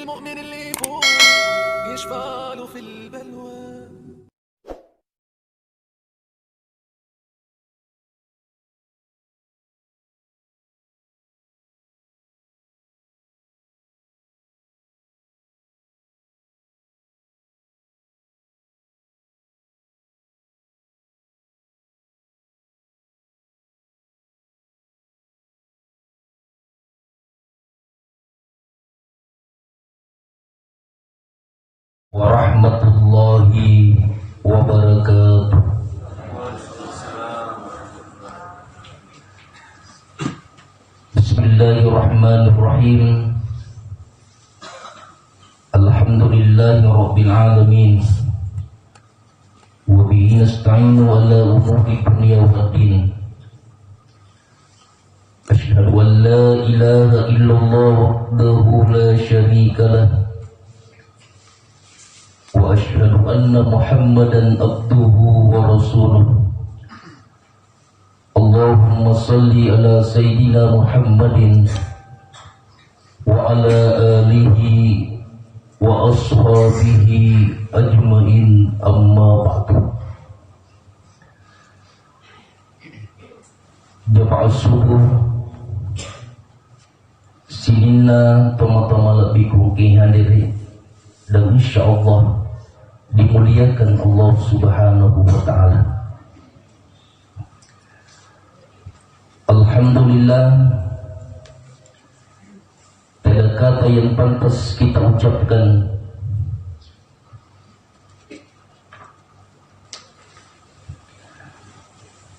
المؤمن اللي يفوق يشفع له في البلوى. Warahmatullahi wabarakatuh. Bismillahirrahmanirrahim. Alhamdulillahi rabbil alamin. Wa bihi nasta'inu ala umuri dunya waddin. Asyhadu an la ilaha illallah wahdahu la syarika lah. Wa asyhadu anna Muhammadan abduhu wa rasuluh. Allahumma salli ala sayyidina Muhammadin wa ala alihi wa ashabihi ajmain, amma ba'du. Jamaah subuh sinina tama-tama lebih kuki hadiri dan insyaallah dimuliakan Allah Subhanahu wa ta'ala. Alhamdulillah, ada kata yang pantas kita ucapkan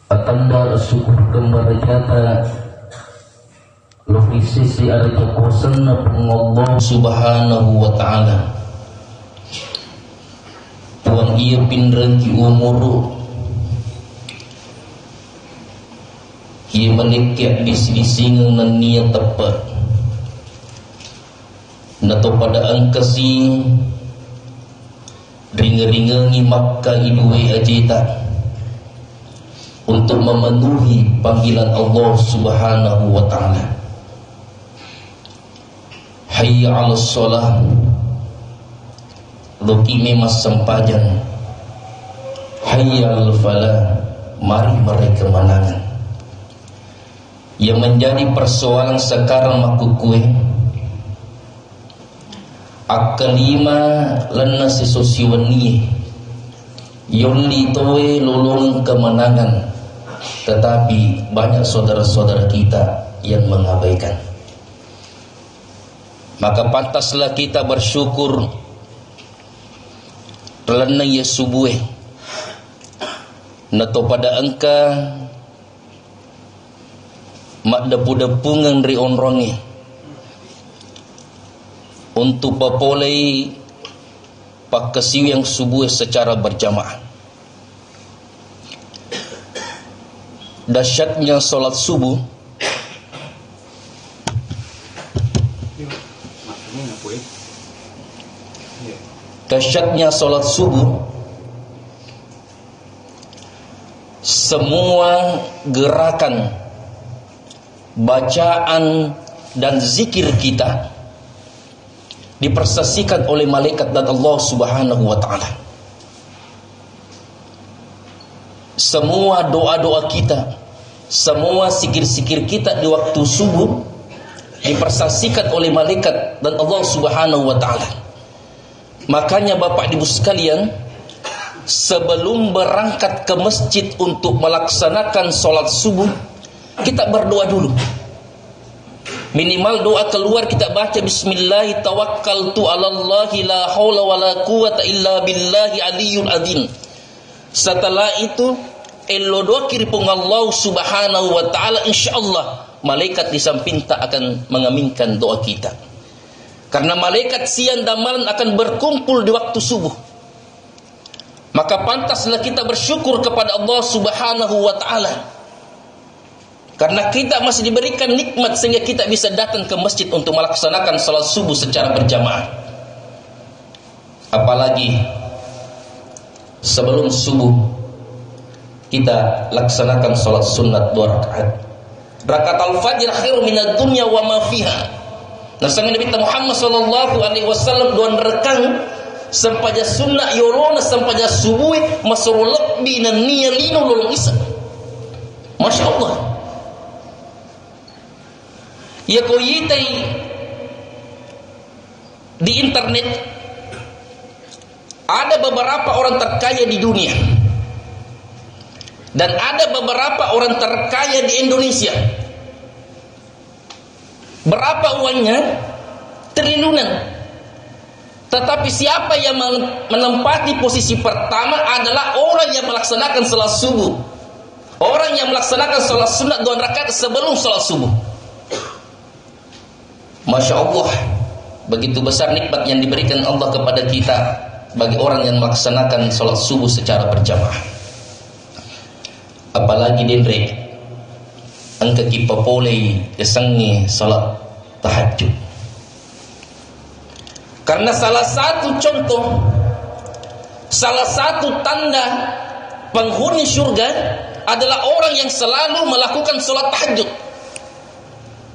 tanda syukur kemerjata lebih sisi ada kekuasaan Allah Subhanahu wa ta'ala. Tuang ia pinrang ki umuru ia menikah bising nan niat tepat nato pada angkasi ringa-ringa Makkah idue ajita untuk memenuhi panggilan Allah Subhanahu wa ta'ala. Hayya 'alas shalah, Loki memas sempajan. Hayyal falah, mari mereka menangan. Yang menjadi persoalan sekarang makukue akalima lena sesosiwani yoli towe lulung kemenangan, tetapi banyak saudara-saudara kita yang mengabaikan. Maka pantaslah kita bersyukur lana ya subuh nato pada angka mak depu-depungan ri onrongi untuk papolei pakasiu yang subuh secara berjamaah. Dahsyatnya solat subuh semua gerakan bacaan dan zikir kita dipersaksikan oleh malaikat dan Allah Subhanahu wa ta'ala. Semua doa-doa kita, semua zikir-zikir kita di waktu subuh dipersaksikan oleh malaikat dan Allah Subhanahu wa ta'ala. Makanya Bapak Ibu sekalian, sebelum berangkat ke masjid untuk melaksanakan sholat subuh, kita berdoa dulu. Minimal doa keluar kita baca bismillah tawakkaltu 'alallahi la haula wala quwata illa billahi aliyul azim. Setelah itu elo doa kiripung Allah Subhanahu wa ta'ala, insyaallah malaikat di samping tak akan mengaminkan doa kita. Karena malaikat siang dan malam akan berkumpul di waktu subuh. Maka pantaslah kita bersyukur kepada Allah Subhanahu wa ta'ala. Karena kita masih diberikan nikmat sehingga kita bisa datang ke masjid untuk melaksanakan salat subuh secara berjamaah. Apalagi sebelum subuh kita laksanakan salat sunat 2 rakaat. Rakaat al-fajr khair minad dunya wa ma fiha. Nasang Nabi Muhammad sallallahu alaihi wasallam doan rekang sampaja sunnah yorona sampaja subuh masuru lebih nan niya lino lolong isa. Masya Allah. Ya ko yitai di internet ada beberapa orang terkaya di dunia dan ada beberapa orang terkaya di Indonesia. Berapa uangnya? Triliunan. Tetapi siapa yang menempati posisi pertama adalah orang yang melaksanakan salat subuh. Orang yang melaksanakan salat sunat 2 rakaat sebelum salat subuh. Masya Allah, begitu besar nikmat yang diberikan Allah kepada kita bagi orang yang melaksanakan salat subuh secara berjamaah. Apalagi dendre angka kipa polei kesangi salat tahajud. Karena salah satu contoh, salah satu tanda penghuni surga adalah orang yang selalu melakukan salat tahajud.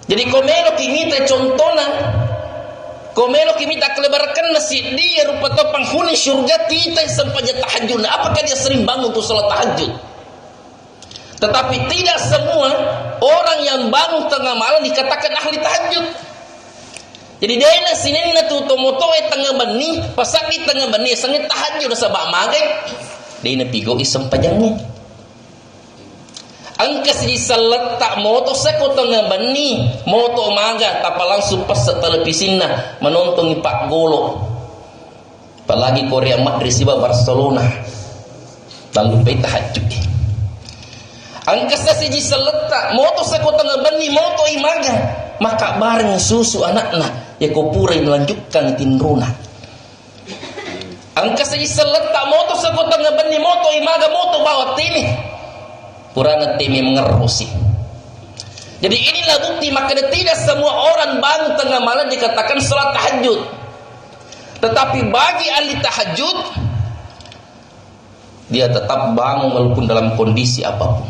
Jadi komelo kimita contohna, komelo kimita kelebarkan nasi dia rupa penghuni surga kita sampai tahajud. Apakah dia sering bangun untuk salat tahajud? Tetapi tidak semua orang yang bangun tengah malam dikatakan ahli tahajud. Jadi dia na sinin na tutomoto tengah bani, pasaki tengah bani sangat tahajud sabak magai. Dia na pigo isang pajangnya. Angkas di salat tak moto seko tengah bani, moto maga tapa langsung pas televisin na menonton Pak Golo. Apalagi Korea Madrid siba Barcelona. Lalu pe tahajud. Angkas siji seleta moto seko tengah bani moto imaga maka bareng susu anakna ya ko purai melanjutkan tinruna. Angkas siji seleta moto seko tengah bani moto imaga moto bawa timi purana timi mengerusi. Jadi inilah bukti maka tidak semua orang bangun tengah malam dikatakan salat tahajud. Tetapi bagi ahli tahajud dia tetap bangun walaupun dalam kondisi apapun.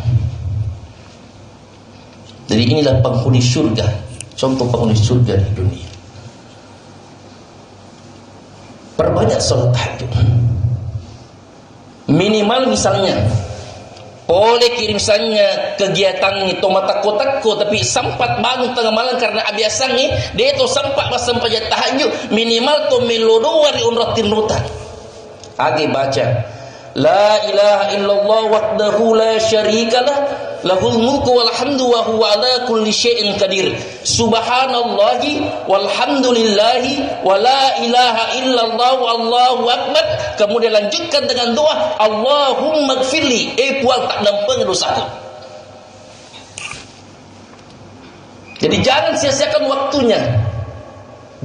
Jadi inilah penghuni surga, contoh penghuni surga di dunia. Perbanyak salat tahajud. Minimal misalnya, oleh kirim misalnya kegiatan itu mata kotakku, tapi sempat bangun tengah malam karena abiasannya, dia itu sempat sampai tahajud. Minimal to melodo wari unratin rutan. Agi baca, La ilaha illallah wahdahu la syarikalah lahul mulku wal hamdu wa huwa ala kulli syai'in qadir. Subhanallahi walhamdulillahi wa la ilaha illallah wallahu akbar. Kemudian lanjutkan dengan doa, Allahumma gfirli, puang tak nampang dosaku. Jadi jangan sia-siakan waktunya.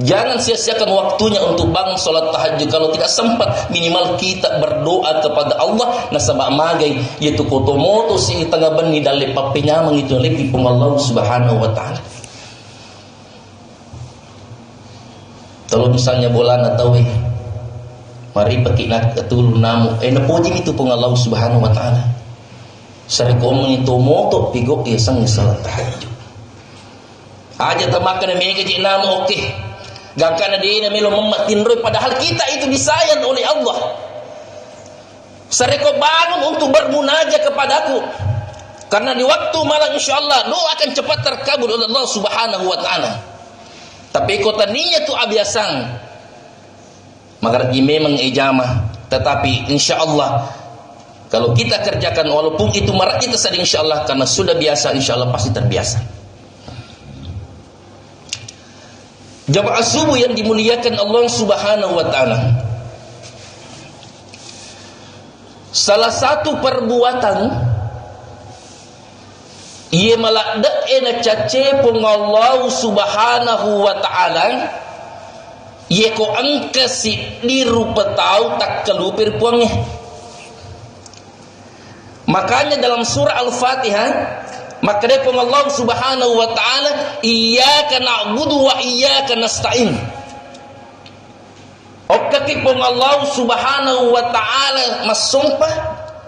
Jangan sia-siakan waktunya untuk bangun salat tahajud. Kalau tidak sempat, minimal kita berdoa kepada Allah nasabak magai yaitu kotomoto si tengah beni dalam papenya mengitu lagi pun Allah Subhanahu wa taala. Kalau misalnya bola tahu mari pakai nak ketul namu napoji itu pun Allah Subhanahu wa taala. Sari ko mengitu moto pigo ya sang salat tahajud. Aja tamakan mega ji namu oke. Gangkana dia melo mematin roy padahal kita itu disayang oleh Allah. Sareko bangun untuk bermunajat kepadaku. Karena di waktu malam insyaallah doa akan cepat terkabul oleh Allah Subhanahu wa taala. Tapi kota niat tu abiasan. Maka memang ijamah, tetapi insyaallah kalau kita kerjakan walaupun itu marak kita sedang insyaallah karena sudah biasa insyaallah pasti terbiasa. Jamaah subuh yang dimuliakan Allah Subhanahu wa taala. Salah satu perbuatan ia malakda ena cace pun Allah Subhanahu wa taala ia ko angka si dirupa tahu tak kelupir puangnya. Makanya dalam surah Al-Fatihah maka dia pun Allah Subhanahu wa taala iyyaka na'budu wa iyyaka nasta'in. Okkaki pun Allah Subhanahu wa taala masumpah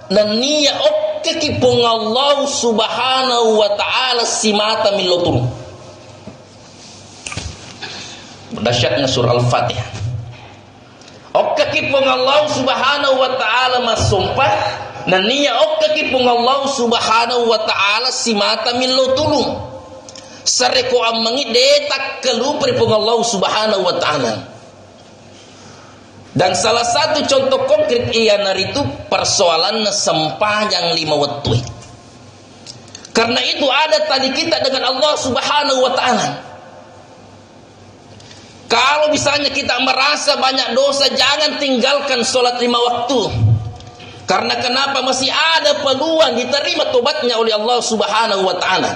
dan niya okkaki pun Allah Subhanahu wa taala simata milotun. Dahsyatnya surah Al-Fatihah. Okka kipong Allah subhanahu wa ta'ala masumpah naniya okka kipong Allah subhanahu wa ta'ala simata millo tulung sareko amangi detak kelu peripong Allah subhanahu wa ta'ala. Dan salah satu contoh konkret ianar itu persoalan sempah yang 5 waktu. Karena itu ada tadi kita dengan Allah subhanahu wa ta'ala. Kalau misalnya kita merasa banyak dosa, jangan tinggalkan sholat 5 waktu. Karena kenapa? Masih ada peluang diterima tobatnya oleh Allah subhanahu wa ta'ala.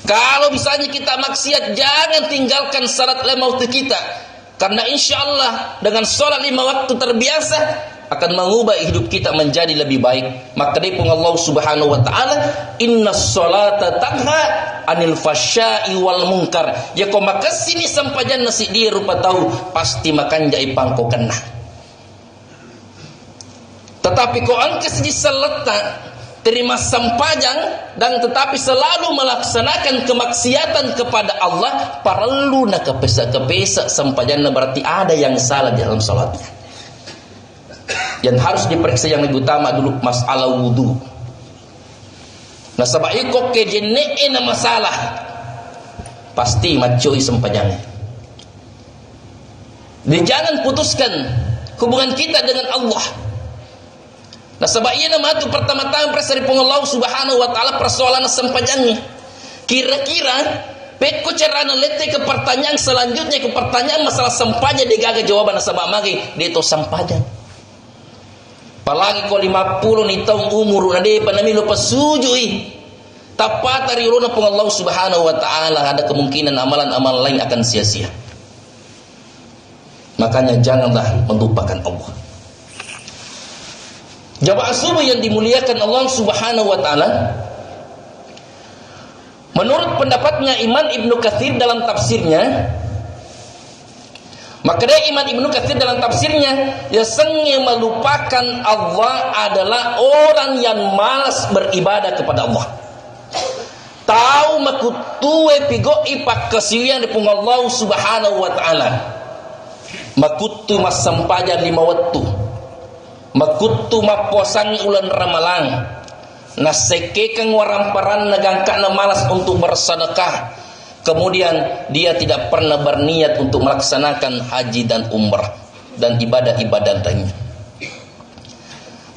Kalau misalnya kita maksiat, jangan tinggalkan sholat 5 waktu kita. Karena insya Allah dengan sholat 5 waktu terbiasa akan mengubah hidup kita menjadi lebih baik. Maka dari pun Allah subhanahu wa ta'ala, inna sholata tanha anil fasya'i wal munkar. Ya kau maka sini sampajan nasi dia rupa tahu pasti makan jai pangko kena. Tetapi kau angkas di seletak terima sampajang dan tetapi selalu melaksanakan kemaksiatan kepada Allah, perlu nak kepesa-kepesa sampajana, berarti ada yang salah di dalam salatnya. Yang harus diperiksa yang lebih utama dulu masalah wudu. Nah sebab kok kejene na masalah pasti macoi sampajana. Dan jangan putuskan hubungan kita dengan Allah. Nah sebab ia nama itu pertama-tama presari Allah subhanahu wa ta'ala persoalan sampajangnya. Kira-kira peko cerana lete ke pertanyaan selanjutnya, ke pertanyaan masalah sampajang digaga jawaban sebab magi dia itu sampajang. Apalagi kau 50 ni tahun umur nade panami lupa sujui. Tapat dari rona pun Allah subhanahu wa ta'ala ada kemungkinan amalan-amalan lain akan sia-sia. Makanya janganlah melupakan Allah. Jamaah subuh yang dimuliakan Allah subhanahu wa ta'ala, menurut pendapatnya Imam Ibnu Katsir dalam tafsirnya, maka dia Imam Ibnu Katsir dalam tafsirnya, ya sengnya melupakan Allah adalah orang yang malas beribadah kepada Allah. Tahu makutue pigo ipak kesilian di pung Allah subhanahu wa ta'ala. Makutu mas sampajan 5 waktu. Makutu maposangi ulan ramalan. Nasekekang waramparan nagangka na malas untuk bersedekah. Kemudian dia tidak pernah berniat untuk melaksanakan haji dan umrah dan ibadah-ibadah lainnya.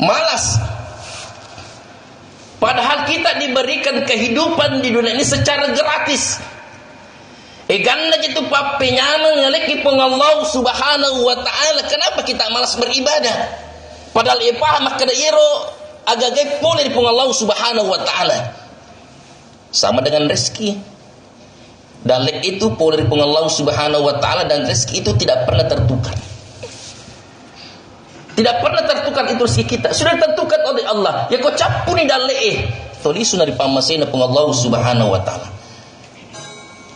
Malas. Padahal kita diberikan kehidupan di dunia ini secara gratis. Ganna jitu pape nyaman ngaleki pung Allah subhanahu wa ta'ala. Kenapa kita malas beribadah? Padahal ipah makada iro agak-agak boleh di pung Allah subhanahu wa ta'ala. Sama dengan rezeki. Dalek itu boleh di pung Allah subhanahu wa ta'ala, dan rezeki itu tidak pernah tertukar. Tidak pernah tertukar itu rezeki kita. Sudah ditentukan oleh Allah. Ya kau capuni dalek tulisun dari pamasena pung Allah subhanahu wa ta'ala.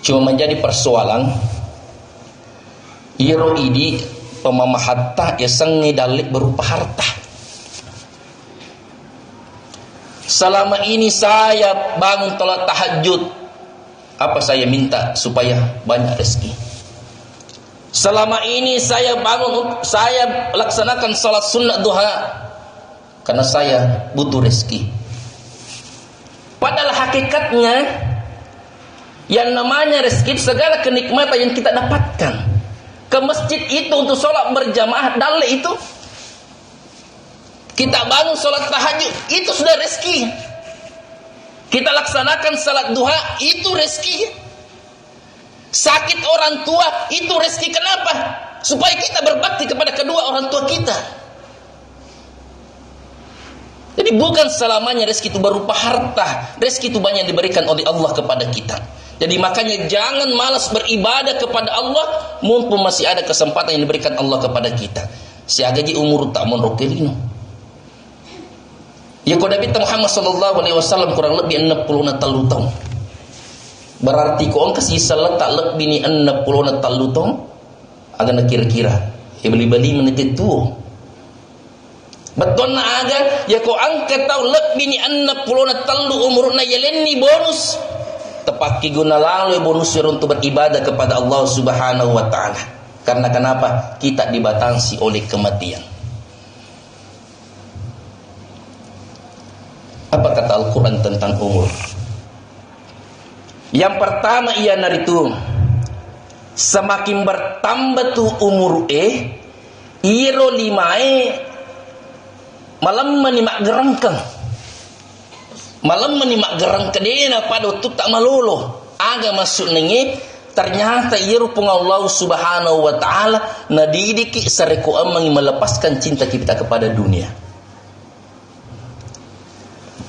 Cuma menjadi persoalan iro idi pemamah harta ya sengi dalek berupa harta. Selama ini saya bangun sholat tahajud, apa saya minta supaya banyak rezeki. Selama ini saya bangun, saya laksanakan sholat sunnah duha karena saya butuh rezeki. Padahal hakikatnya yang namanya rezeki segala kenikmatan yang kita dapatkan. Ke masjid itu untuk sholat berjamaah dalek itu, kita bangun sholat tahajud itu sudah rezeki. Kita laksanakan salat duha itu rezeki. Sakit orang tua itu rezeki. Kenapa? Supaya kita berbakti kepada kedua orang tua kita. Jadi bukan selamanya rezeki itu berupa harta. Rezeki itu banyak diberikan oleh Allah kepada kita. Jadi makanya jangan malas beribadah kepada Allah mumpung masih ada kesempatan yang diberikan Allah kepada kita. Siagaji umur tak monrokelino. Ya kau Nabi Muhammad sallallahu alaihi wasallam kurang lebih 60 tahun. Berarti kau angkas salat tak lebih ni 60 tahun. Agak kira-kira. Ya beli-beli menit itu. Betul na aga ya kau angkat tahu lebih ni 60 tahun umurna yalenni bonus. tepaki guna lalu bonus untuk beribadah kepada Allah Subhanahu wa taala. Karena kenapa? Kita dibatasi oleh kematian. Apa kata Al-Quran tentang umur? Yang pertama ia naritu, semakin bertambah tu umur iro limae malam menimak gerangkang. Malam menimak gerangkang dena pada tu tak malolo. Aga masuk nengi ternyata iro pun Allah Subhanahu wa taala nadidiki sareku amangi melepaskan cinta kita kepada dunia.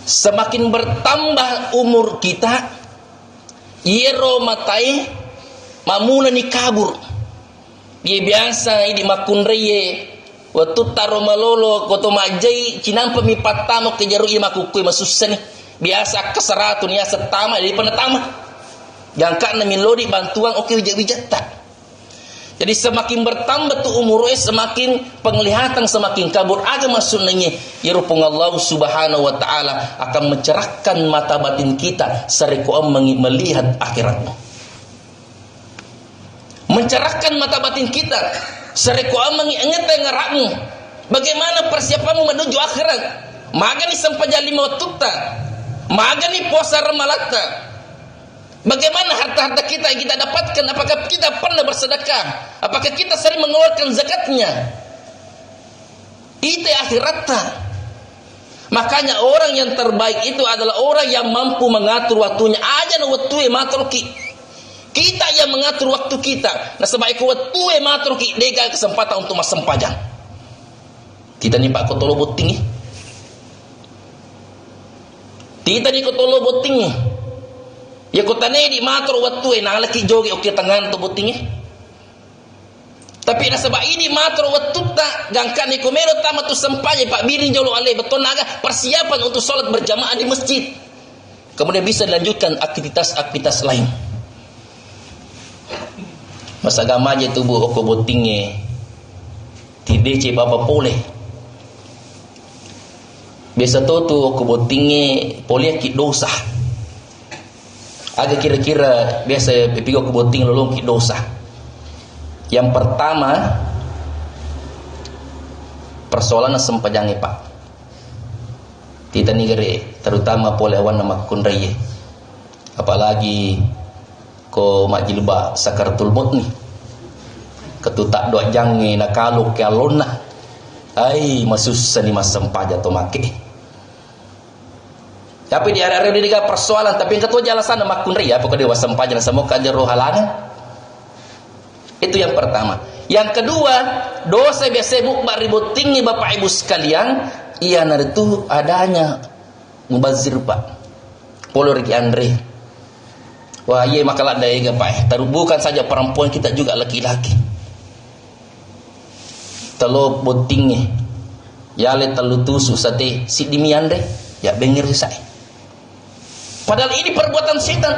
Semakin bertambah umur kita, iro matai mamuna ni kabur. Dia biasa di makunreye waktu taro malolo koto majai cinampa mi patamo ke jaru ima kukui masusani. Biasa keseratu ni asa tama di penetama. Jangka na milodi bantuan oke wijat-wijat tak. Jadi semakin bertambah tu umur semakin penglihatan semakin kabur. Aga masuk nanya yarupung Allah Subhanahu wa taala akan mencerahkan mata batin kita sareku melihat akhiratmu. Mencerahkan mata batin kita sareku mengingat ngarakmu. Bagaimana persiapanmu menuju akhirat? Magani sampajali maututa. Magani puasa ramalata. Bagaimana harta-harta kita yang kita dapatkan? Apakah kita pernah bersedekah? Apakah kita sering mengeluarkan zakatnya? Itu akhiratnya. Makanya orang yang terbaik itu adalah orang yang mampu mengatur waktunya. Aja na waktu matur ki. Kita yang mengatur waktu kita. Nah sebaik waktu matur ki dega kesempatan untuk masempajang. Kita ni Pak Kotolo boting. Kita ni Kotolo boting. Ya kota ni di matur waktu nang laki jogi oke tangan tu butingnya. Tapi na sebab ini matur waktu tak gangkan ni kumero tama tu sempanya Pak Biri jolo ale beton naga persiapan untuk solat berjamaah di masjid. Kemudian bisa dilanjutkan aktivitas-aktivitas lain. Masa agama aja tubuh oko butingnya. Tidak ce bapa boleh. Biasa tu oko butingnya boleh ki dosa. Agak kira-kira biasa pipigo ke boting lolong ki dosa. Yang pertama persoalan sempajangi Pak. Kita negeri terutama polewan nama kunreye. Apalagi ko majilba sakartul maut ni. Ketutak doa jange nakaluk ke alona. Ai masusah ni masempaja to make. Tapi di area dia persoalan, tapi yang ketua jelasan makun ria pokoknya dewa sempajan semua kader rohalana. Itu yang pertama. Yang kedua, dosa biasa mukbar ribut tinggi Bapak Ibu sekalian, ia itu adanya mubazir Pak. Polor ki Andre. Wah, iya makalah daya Pak. Taruh bukan saja perempuan, kita juga laki-laki. Telo botingnya. Ya le telu tusu sate si dimian deh. Ya bengir saya. Padahal ini perbuatan setan.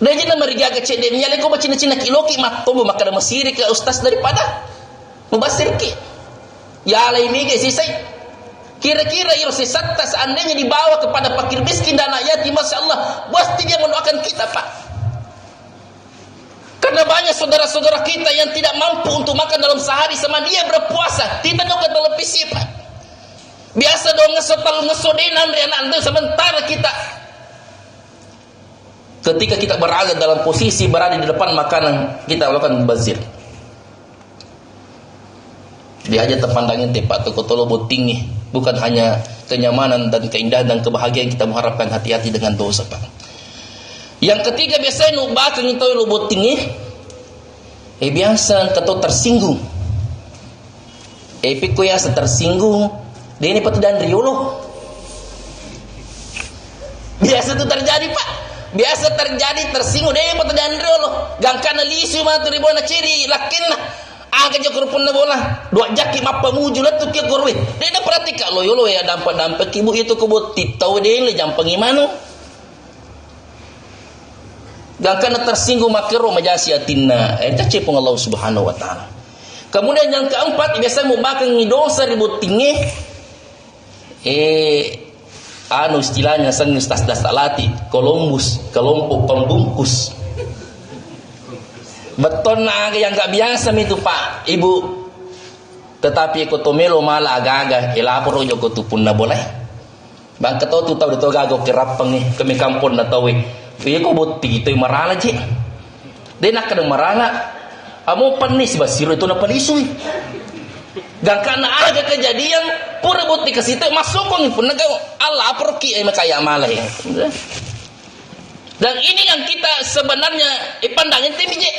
Dan jangan mereka kecil dia nyale ko bacina-cina kiloki matobo maka masiri ke ustaz daripada mubasir ki. Ya lai mi ge sisai. Kira-kira iro sesata seandainya dibawa kepada fakir miskin dan anak yatim, masyaallah, pasti dia mendoakan kita, Pak. Karena banyak saudara-saudara kita yang tidak mampu untuk makan dalam sehari sama dia berpuasa, tidak nonton televisi, Pak. Biasa dong ngesodenan anak sementara kita ketika kita berada dalam posisi berada di depan makanan kita lakukan bazir. Dia aja terpandangin tepat toko tolo boting nih, bukan hanya kenyamanan dan keindahan dan kebahagiaan kita mengharapkan, hati-hati dengan dosa, Pak. Yang ketiga biasanya nubah ngitoi lo boting nih. Biasa keto tersinggung. Piko ya tersinggung. Dia ini patu dan riolo. Biasa itu terjadi, Pak. Biasa terjadi tersinggung dia patu dan riolo. Gangkana lisu matu ribona ciri lakinna. Aga jokor pun na bola. Dua jaki mappa muju latu kia korwe. Dia dah pratika lo yolo ya dampak ibu itu kebut titau dia le jampang imanu. Gangkana tersinggung makero majasi atinna. Eta cepung Allah Subhanahu wa taala. Kemudian yang keempat biasa mau makan dosa ribut tinggi. istilahnya sang Ustaz Dasalati, Columbus, kelompok pembungkus. Beton yang nggak biasa itu Pak Ibu. Tetapi ekotomelo malah agak-agak elapor ojo ko tupun na boleh. Bang keto tu tahu itu gago kerapang ni kami kampung na tahu. Iya ko buti itu marala je. Dia nak kena marala. Amo panis basiro itu na palisui. Dan karena ada kejadian pura buti ke situ masuk kong pun nagao Allah pergi makaya malah ya. Dan ini yang kita sebenarnya pandangin timije.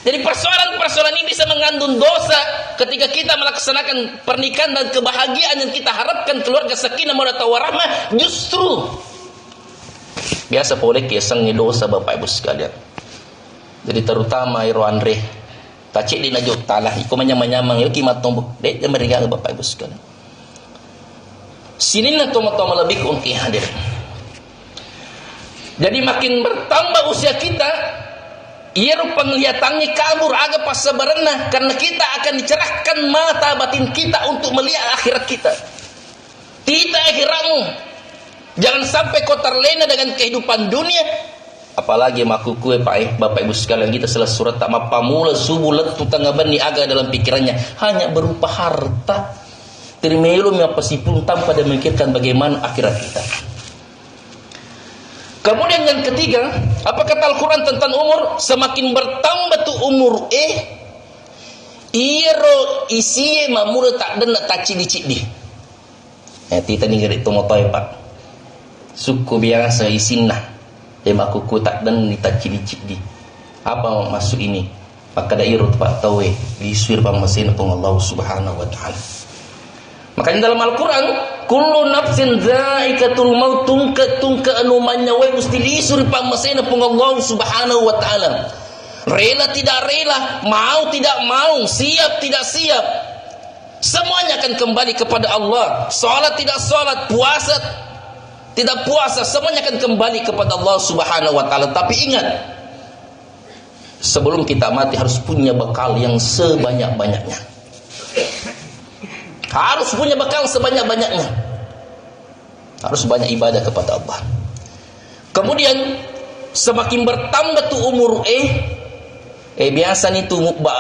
Jadi persoalan-persoalan ini bisa mengandung dosa ketika kita melaksanakan pernikahan dan kebahagiaan yang kita harapkan keluarga sakinah mawaddah warahmah justru biasa boleh kiasangnya dosa Bapak Ibu sekalian. Jadi terutama Iro Andre tacik di najuk talah iko manyamang yo kimat tombok dek mereka Bapak Ibu sekalian. Sini na toma-toma lebih unki hadir. Jadi makin bertambah usia kita, ia penglihatannya kabur agak pas sebenarnya karena kita akan dicerahkan mata batin kita untuk melihat akhirat kita. Tidak akhiratmu. Jangan sampai kau terlena dengan kehidupan dunia. Apalagi makukue Bapak Ibu sekalian kita salah surat tak mapamula subuh letu tangga bani aga dalam pikirannya hanya berupa harta. Terimelum yang pasipun tanpa dia memikirkan bagaimana akhirat kita. Kemudian yang ketiga, apa kata Al-Quran tentang umur? Semakin bertambah tu umur iro isiye mamura tak den tak cili-cili. Tita ni gerik tu motoy Pak. Suku biasa isinna. Kuku tak den ni tak cili-cili. Apa maksud ini? Maka da iro Pak tawe disuir bang mesin pun Allah Subhanahu wa taala. Makanya dalam Al-Quran kullu nafsin zaikatul maut tungka anumanya we mesti disuri pamasena pun Allah Subhanahu wa taala. Rela tidak rela, mau tidak mau, siap tidak siap, semuanya akan kembali kepada Allah. Salat tidak salat, puasa tidak puasa, semuanya akan kembali kepada Allah Subhanahu wa taala. Tapi ingat, sebelum kita mati harus punya bekal yang sebanyak-banyaknya. Harus punya bekal sebanyak-banyaknya. Harus banyak ibadah kepada Allah. Kemudian semakin bertambah tu umur biasa ni tu mukba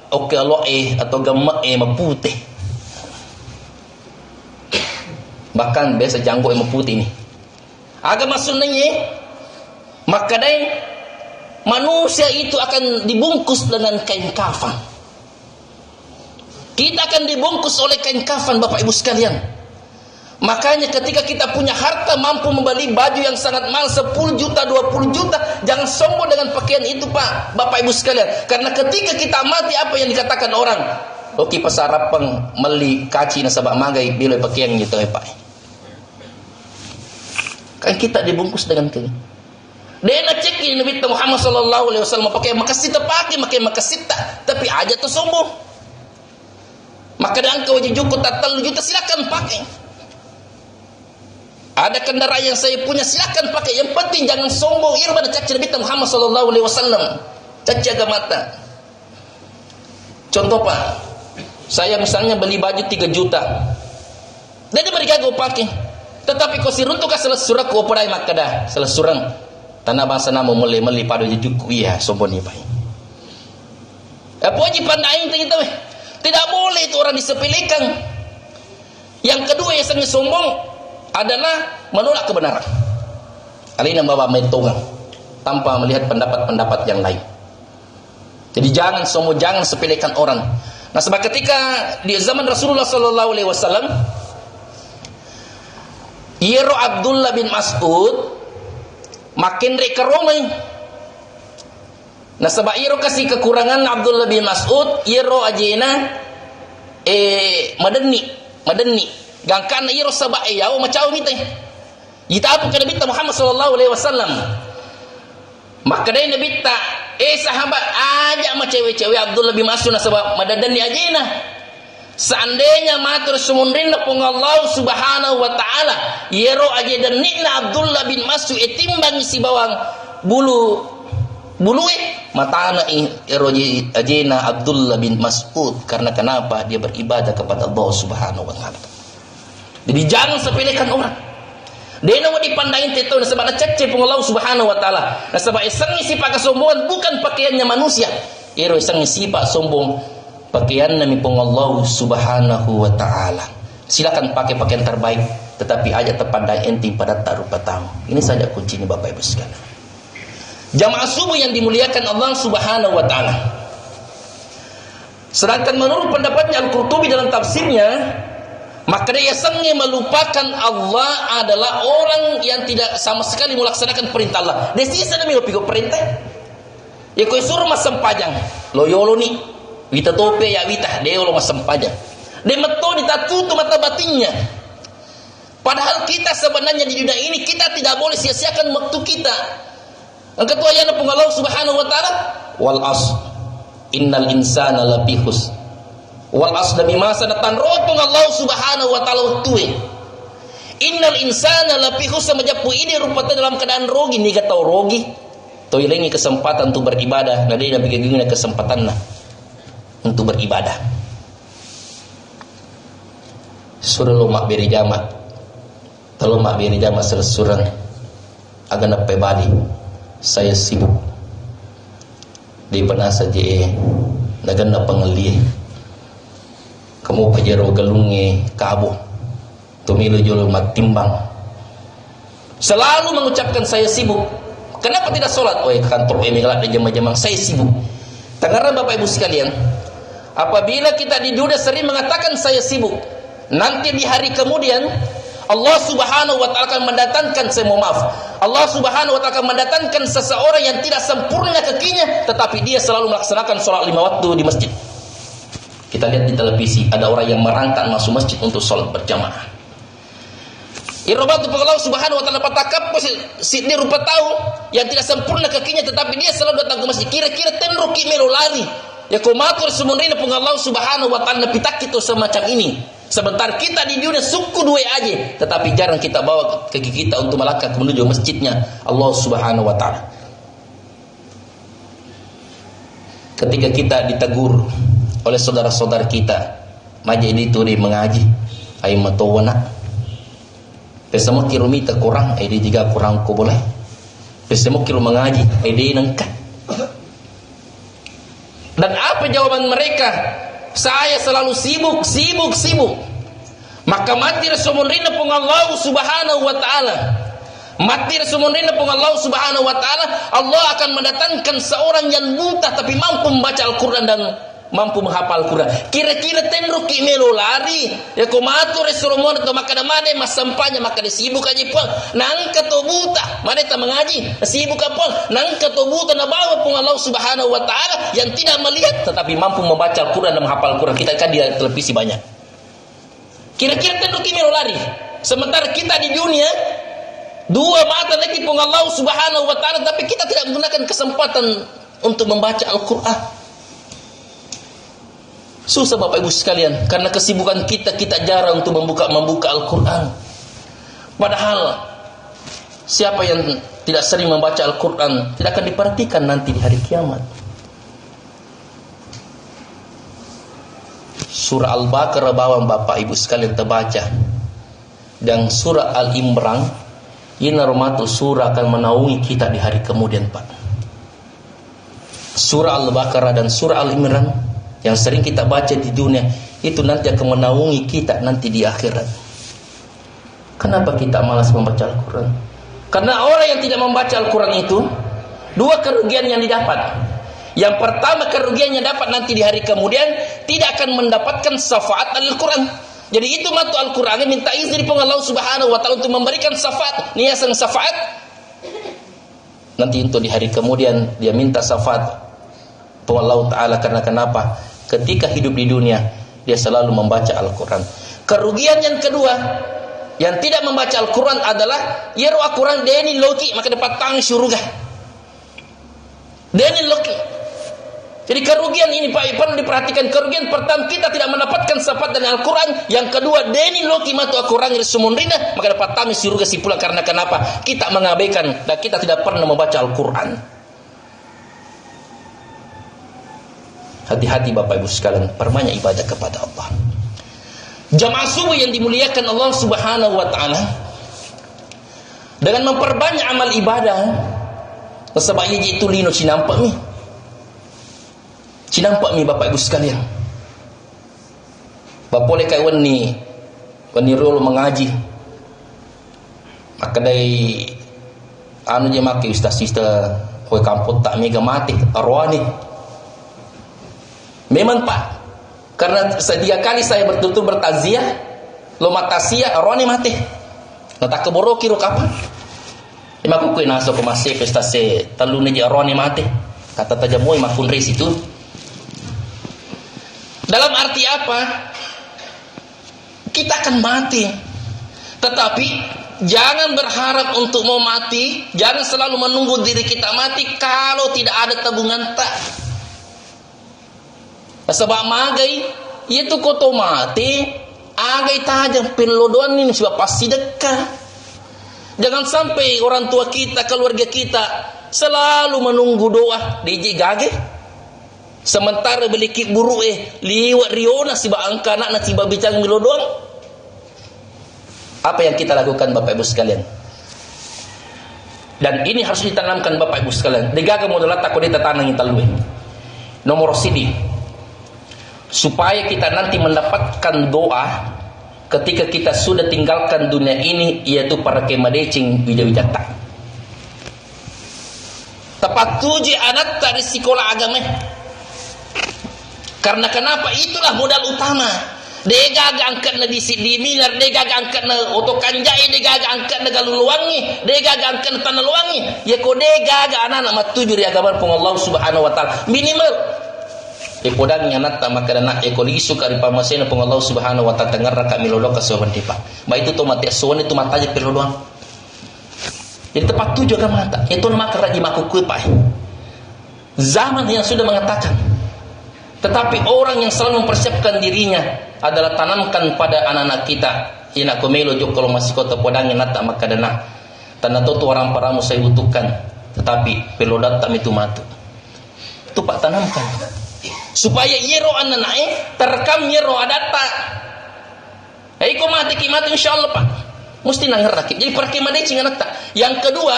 oke lo atau gemak meputih. Bahkan biasa janggut meputih ni. Agak maksudnya maka dai manusia itu akan dibungkus dengan kain kafan. Kita akan dibungkus oleh kain kafan Bapak Ibu sekalian. Makanya ketika kita punya harta mampu membeli baju yang sangat mahal 10 juta, 20 juta, jangan sombong dengan pakaian itu Pak, Bapak Ibu sekalian. Karena ketika kita mati apa yang dikatakan orang? Oke pasarapang meli kaci nasabak magai bila pakaian gitu Pak. Kan kita dibungkus dengan kain. Dia nak cek ini Nabi Muhammad sallallahu alaihi wasallam pakai makasita pakai makasita, tapi aja tu sombong. Maka dan engkau jujur tatal juta silakan pakai. Ada kendaraan yang saya punya silakan pakai. Yang penting jangan sombong. Ia pada caci Nabi Muhammad sallallahu alaihi wasallam. Caci agamata. Contoh Pak, saya misalnya beli baju 3 juta. Dan dia mereka go pakai. Tetapi kau siruntuk ka salah surah ko parai makada. Salah surang tanah bangsa namo meli pada jujuk iya sombong ni Pak. Apa ji pandaing kita weh. Tidak boleh itu orang disepelekan. Yang kedua yang sangat sombong adalah menolak kebenaran. Alina bawa mentongan tanpa melihat pendapat-pendapat yang lain. Jadi jangan sombong, jangan sepelekan orang. Nah, sebab ketika di zaman Rasulullah sallallahu alaihi wasallam, Yero Abdullah bin Mas'ud makin rekeromai. Nah sebab iro kasih kekurangan Abdullah bin Mas'ud iro ajena madeni gangkan iro sabak yau macau miteh kita apa ke Nabi Muhammad sallallahu alaihi wasallam maka dai Nabi ta sahabat ajak ma cewek-cewek Abdullah bin Mas'ud sebab madadani ajena seandainya matur sumundrin pun Allah Subhanahu wa taala iro ajena nikna Abdullah bin Mas'ud timbang si bawang bulu matana eroji ajena Abdullah bin Mas'ud karena kenapa dia beribadah kepada Allah Subhanahu wa taala. Jadi jangan sepelekan orang. Dena mau dipandangin teto nasabak cecep Allah Subhanahu wa taala. Nasabak isang sifat kesombongan bukan pakaiannya manusia. Iro isang sifat sombong pakaian nami Allah Subhanahu wa taala. Silakan pakai pakaian terbaik, tetapi aja terpandang enti pada tarupa tamu. Ini saja kuncinya Bapak Ibu sekalian. Jamaah subuh yang dimuliakan Allah Subhanahu wa taala. Sedangkan menurut pendapatnya Al-Qurtubi dalam tafsirnya, maka dia sangnya melupakan Allah adalah orang yang tidak sama sekali melaksanakan perintah Allah. Dia sisa demi pigo perintah. Ya kau suruh masam pajang, loyolo ni, wita tope ya wita, dia lo masam pajang. Dia meto ditatutu mata batinnya. Padahal kita sebenarnya di dunia ini kita tidak boleh sia-siakan waktu kita. Yang ketua yang Allah Subhanahu wa taala, wal asr innal insana lafi khusr. Wal asr demi masa datang rotong Allah Subhanahu wa taala waktu. Innal insana lafi khusr majapu ini rupanya dalam keadaan rogi ni kata rogi. Toilengi kesempatan untuk beribadah, nah dia bikin gini kesempatan untuk beribadah. Surah lo mak beri jamak. Kalau mak beri jamak surah agak nape bali. Saya sibuk. Di pernah saja nagana pengelie. Kamu pajero galunge kabo. Tumilu jolo matimbang. Selalu mengucapkan saya sibuk. Kenapa tidak sholat? Oh, kantor emilat di jam-jam saya sibuk. Tangaran Bapak Ibu sekalian, apabila kita di dunia sering mengatakan saya sibuk, nanti di hari kemudian Allah Subhanahu wa taala akan mendatangkan, saya mohon maaf, Allah Subhanahu wa taala akan mendatangkan seseorang yang tidak sempurna kakinya, tetapi dia selalu melaksanakan sholat 5 waktu di masjid. Kita lihat di televisi ada orang yang merangkak masuk masjid untuk sholat berjamaah. Irobatu Allah Subhanahu wa taala patakap si dia rupa tahu yang tidak sempurna kakinya, tetapi dia selalu datang ke masjid. Kira-kira tenroki melo lari. Ya komatur semunrina pun Allah Subhanahu wa taala pitak itu semacam ini. Sebentar kita di dunia suku dua aja, tetapi jarang kita bawa kaki kita untuk melangkah menuju masjidnya Allah Subhanahu wa taala. Ketika kita ditegur oleh saudara-saudara kita, majid itu dia mengaji, ai matowana. Pesemo kiro mita kurang, ai dia juga kurang ko boleh. Pesemo kiro mengaji, ai dia nengkat. Dan apa jawaban mereka? Saya selalu sibuk. Maka mati Rasulullah pun Allah Subhanahu wa taala. Mati Rasulullah pun Allah Subhanahu wa taala, Allah akan mendatangkan seorang yang buta tapi mampu membaca Al-Qur'an dan mampu menghafal Al-Qur'an. Kira-kira tenruki melo lari. Ya komatu Rasulullah to maka mane mas sampanya maka disibuk aja pun. Nang kato buta, mane ta mengaji, sibuk apa? Nang kato buta na bawa pun Allah Subhanahu wa taala yang tidak melihat tetapi mampu membaca Al-Qur'an dan menghafal Al-Qur'an. Kita kan di televisi banyak. Kira-kira tenruki melo lari. Sementara kita di dunia dua mata lagi pun Allah Subhanahu wa taala tapi kita tidak menggunakan kesempatan untuk membaca Al-Qur'an. Susah Bapak Ibu sekalian, karena kesibukan kita jarang untuk membuka Al-Qur'an. Padahal siapa yang tidak sering membaca Al-Qur'an tidak akan diperhatikan nanti di hari kiamat. Surah Al-Baqarah bawang Bapak Ibu sekalian terbaca, dan surah Al-Imran ini rahmatu surah akan menaungi kita di hari kemudian Pak. Surah Al-Baqarah dan surah Al-Imran yang sering kita baca di dunia itu nanti akan menaungi kita nanti di akhirat. Kenapa kita malas membaca Al-Quran? Karena orang yang tidak membaca Al-Quran itu dua kerugian yang didapat. Yang pertama kerugian yang dapat nanti di hari kemudian tidak akan mendapatkan syafaat Al-Quran. Jadi itu matu Al-Quran minta izin pun Allah Subhanahu wa taala untuk memberikan syafaat, niasan syafaat. Nanti untuk di hari kemudian dia minta syafaat pun Allah taala karena kenapa? Ketika hidup di dunia dia selalu membaca Al-Quran. Kerugian yang kedua yang tidak membaca Al-Quran adalah yeru Al-Quran deni loki maka dapat tang surga. Deni loki. Jadi kerugian ini Pak perlu diperhatikan. Kerugian pertama kita tidak mendapatkan syafaat dari Al-Quran. Yang kedua deni loki matu Al-Quran sumunrina maka dapat tang surga si pula karena kenapa? Kita mengabaikan dan kita tidak pernah membaca Al-Quran. Hati-hati Bapak Ibu sekalian, perbanyak ibadah kepada Allah. Jamaah subuh yang dimuliakan Allah Subhanahu wa taala. dengan memperbanyak amal ibadah. Sebab ia itu lino cinampak mi. Cinampak mi Bapak Ibu sekalian. Bapak boleh kai wani rolo mengaji. Maka dari anu je maki ustaz-ustaz koi kampung tak mega mati arwani. Memang Pak, karena sedia kali saya betul-betul bertaziah, lo matasia arwani mati. Nata keboro kiro kapan? Ima ku kui naso ko masih prestasi talu ne arwani mati. Kata tajamoi makun ris itu. Dalam arti apa? Kita akan mati. Tetapi jangan berharap untuk mau mati, jangan selalu menunggu diri kita mati kalau tidak ada tabungan tak. Sebab magai itu koto mati, agai tajam pelodoan ini sebab pasti dekat. Jangan sampai orang tua kita, keluarga kita selalu menunggu doa DJ gage. Sementara beli kip buruk liwat riona sebab angka anak nanti babicang milodong. Apa yang kita lakukan Bapak Ibu sekalian? Dan ini harus ditanamkan Bapak Ibu sekalian. Degaga modolat takut ditanang italue. Nomor sidi. Supaya kita nanti mendapatkan doa ketika kita sudah tinggalkan dunia ini, yaitu para kemadecing wijawijata. Tepat tuji anak dari sekolah agama. Karena kenapa? Itulah modal utama. Dega angkat na di minar, dega angkat na oto kanjai, dega angkat na galuluwangi, dega angkat na tanah luwangi. Ya ko dega anak matuju ri agama pun Allah Subhanahu wa taala. Minimal podang nyanat maka dana ekoli isu kari pamasena pun Allah Subhanahu wa taala tengar ka milolo ka soban tipa. Ba itu to mate sowan itu mataje perlu doang. Jadi tepat tuju agama mata. Itu maka raji makukui pai. Zaman yang sudah mengatakan. Tetapi orang yang selalu mempersiapkan dirinya adalah tanamkan pada anak-anak kita. Ina komelo jok kalau masih kota podangnya nata maka dana. Tanah tu orang paramu saya butuhkan. Tetapi pelodat tak itu matu. Itu Pak tanamkan. Supaya yero anak-anak terekam yero adata. Iko mati kimat insyaallah Pak. Mesti nangerakit. Jadi perkemadecing anak tak. Yang kedua,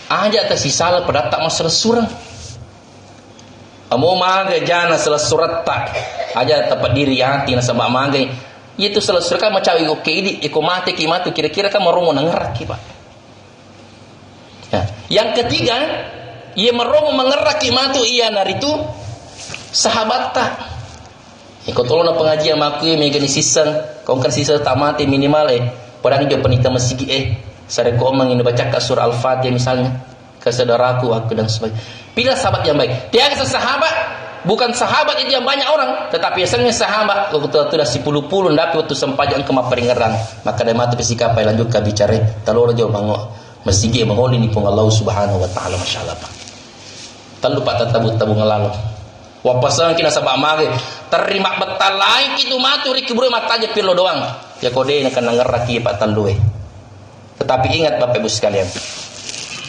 aja atas salah pada tak masalah surang. Amo magai jana salah surat tak aja tepat diri hati na sama magai itu salah surat kan macam oke ini iko mati kimatu kira-kira kan merongo nangerak Pak. Ya. Yang ketiga ia merongo mengerak kimatu ia naritu sahabat tak iko tolong na pengajian maku megani sisan kau kan sisa tak mati minimal padang jo penita masigi sare ko omang ini baca surah Al-Fatihah misalnya ke saudaraku aku dan sebagainya. Pilih sahabat yang baik. Dia sahabat bukan sahabat itu yang banyak orang, tetapi biasanya sahabat waktu dah 10 tapi waktu sempajang ke maperingeran maka dia mati pesika apa lanjut ke bicara talor jauh bango masigi mangoli ni pun Allah Subhanahu wa taala masyaallah Pak. Talu Pak tatabut tabung lalu. Wapasan kina sabak mage terima betal lain itu matu ri kibru mataje pilo doang. Ya kode ini kan ngeraki Pak talu Tetapi ingat Bapak Ibu sekalian.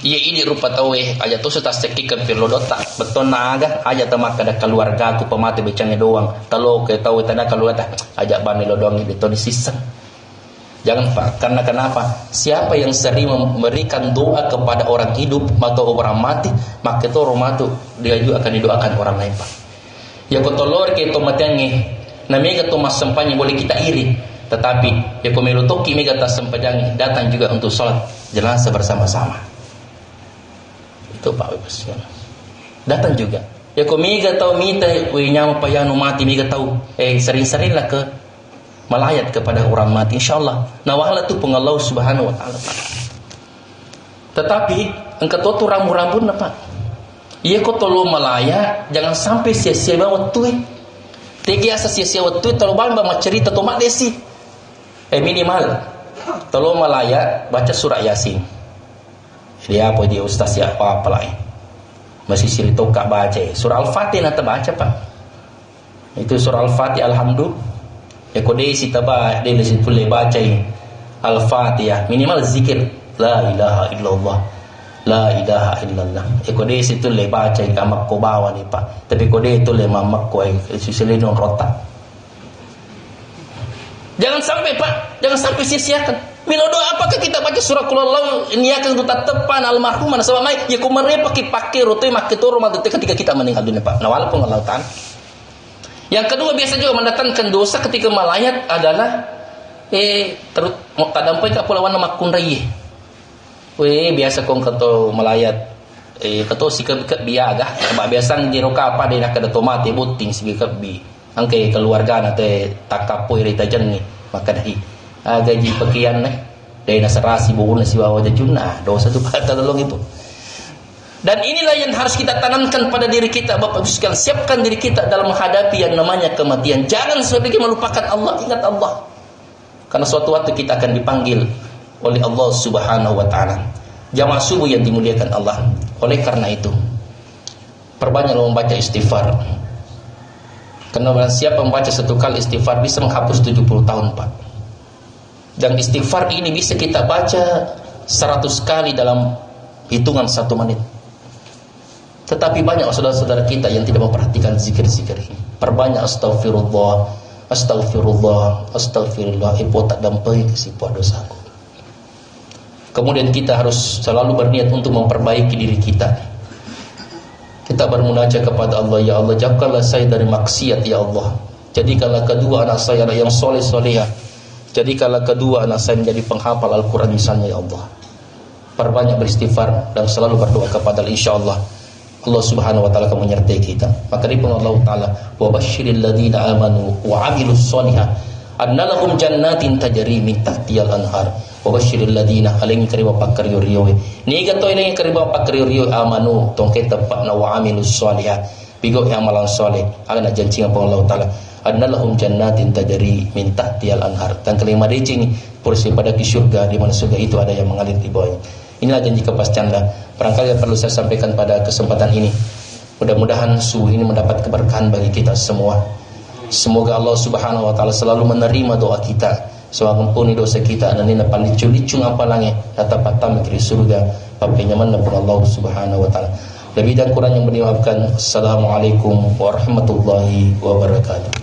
Ia ini rupa tahu aja tu sudah sekikan pilodota beton naga aja temak ada keluarga aku pemati becangnya doang kalau ke tahu tanda keluarga ajak bani lo doang itu di sisa jangan Pak karena kenapa siapa yang sering memberikan doa kepada orang hidup atau orang mati maka itu orang mati dia juga akan didoakan orang lain Pak ya kotolor ke tomatnya namanya to mas sempanya boleh kita iri tetapi ya komelo toki mega tas sempanjangi datang juga untuk sholat jenazah bersama-sama. Itu Pak Ibu datang juga ya kau miga tahu minta nyama payanu mati miga tahu sering-seringlah ke melayat kepada orang mati insyaallah nah wahala tu pun Allah Subhanahu wa taala Pak. Tetapi engkau tu rambu-rambu Pak iya kau tolong melaya jangan sampai sia-sia waktu tegi asa sia-sia waktu tolong bang cerita tomat desi minimal tolong melaya baca surah Yasin. Dia apa dia ustaz ya apa lain masih cerita kak baca surah Al-Fatihah nak baca Pak itu surah Al-Fatihah alhamdulillah ya kode si tabah dia lesi boleh baca Al-Fatihah minimal zikir la ilaha illallah la ilaha illallah kode si tu le baca kamak ko bawa ni Pak tapi kode itu le mamak ko susilin rotak jangan sampai Pak jangan sampai sia-siakan Bila doa apakah kita baca surah Qul Huwallahu niakan untuk tepan almarhum mana sama mai ya kumare pakai rote make toro ketika kita meninggal dunia Pak. Nah walaupun Allah Ta'ala. Yang kedua biasa juga mendatangkan dosa ketika malayat adalah terus kadampai ka pulawan nama kunrai. Biasa kong kato malayat kato sikap biaga ba biasa jero ka apa dina kada tomate buting sikap bi angke keluarga nate takapoy rita jenni maka dahi gaji pakian dari nasarasi bukan si bawa juna dosa itu kata tolong itu. Dan inilah yang harus kita tanamkan pada diri kita, Bapak Ibu sekalian. Siapkan diri kita dalam menghadapi yang namanya kematian. Jangan sampai kita melupakan Allah, ingat Allah. Karena suatu waktu kita akan dipanggil oleh Allah Subhanahu wa taala. Jamaah subuh yang dimuliakan Allah. Oleh karena itu, perbanyaklah membaca istighfar. Karena siapa membaca satu kali istighfar bisa menghapus 70 tahun, Pak. Dan istighfar ini bisa kita baca 100 kali dalam hitungan 1 menit. Tetapi banyak saudara-saudara kita yang tidak memperhatikan zikir-zikir ini. Perbanyak astagfirullah, astagfirullah, astagfirullah. Ibu tak dampai kesipuan dosaku. Kemudian kita harus selalu berniat untuk memperbaiki diri kita. Kita bermunajat kepada Allah, ya Allah, jauhkanlah saya dari maksiat, ya Allah. Jadikanlah kedua anak saya yang soleh-solehah. Jadikanlah kedua anak saya menjadi penghafal Al-Quran misalnya, ya Allah. Perbanyak beristighfar dan selalu berdoa kepada Allah, insyaallah Allah Subhanahu wa taala akan menyertai kita. Maka dipun Allah taala wa basyiril ladzina amanu wa 'amilus sholihat anna lahum jannatin tajri min tahtihal anhar wa basyiril ladzina alim kariwa pakariyo riyo ni gato ini kariwa pakariyo riyo amanu tongke tempat na wa 'amilus sholihat bigo yang amalan soleh akan janji apa Allah taala anna lahum jannatin tajri min tahtihal anhar dan kelima dicing porsi pada di surga di mana surga itu ada yang mengalir di bawahnya. Inilah janji kepastianlah. Barangkali yang perlu saya sampaikan pada kesempatan ini. Mudah-mudahan subuh ini mendapat keberkahan bagi kita semua. Semoga Allah Subhanahu wa taala selalu menerima doa kita. Semoga ampuni dosa kita dan ini palicung apa langit datang patam ke surga. Papai nyaman Allah Subhanahu wa taala. Lebih dan kurang yang dimaafkan. Assalamualaikum warahmatullahi wabarakatuh.